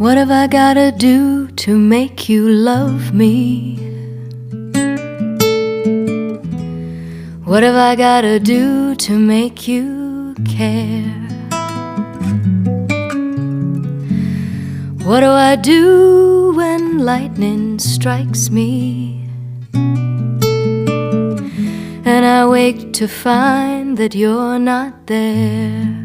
What have I gotta do to make you love me? What have I gotta do to make you care? What do I do when lightning strikes me and I wake to find that you're not there?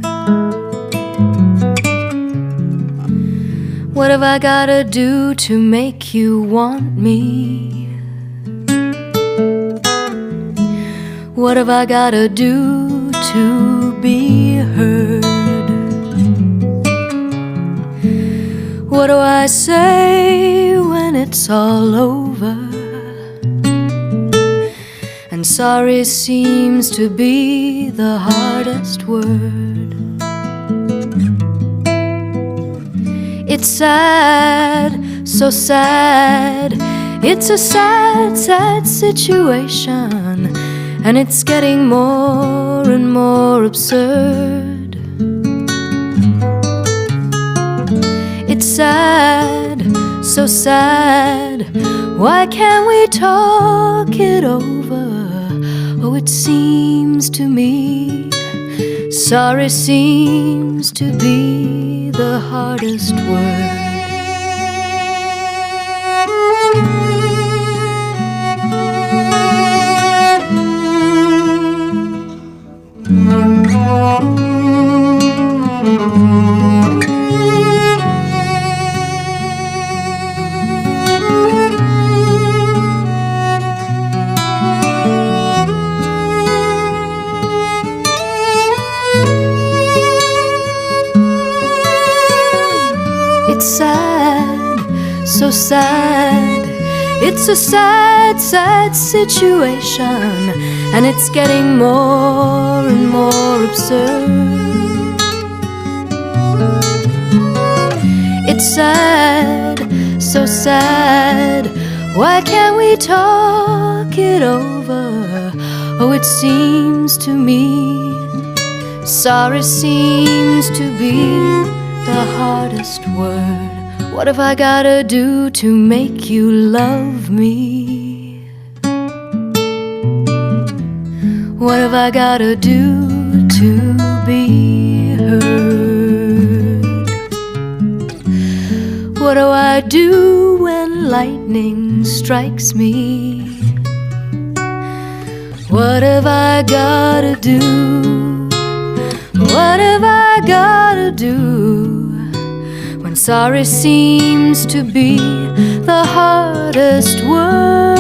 What have I gotta do to make you want me? What have I gotta do to be heard? What do I say when it's all over and sorry seems to be the hardest word? It's sad, so sad. It's a sad, sad situation, and it's getting more and more absurd. It's sad, so sad. Why can't we talk it over? Oh, it seems to me sorry seems to be the hardest word. It's sad, so sad. It's a sad, sad situation, and it's getting more and more absurd. It's sad, so sad. Why can't we talk it over? Oh, it seems to me sorry seems to be the hardest word. What have I gotta do to make you love me? What have I gotta do to be heard? What do I do when lightning strikes me? What have I gotta do? What have I gotta do when sorry seems to be the hardest word?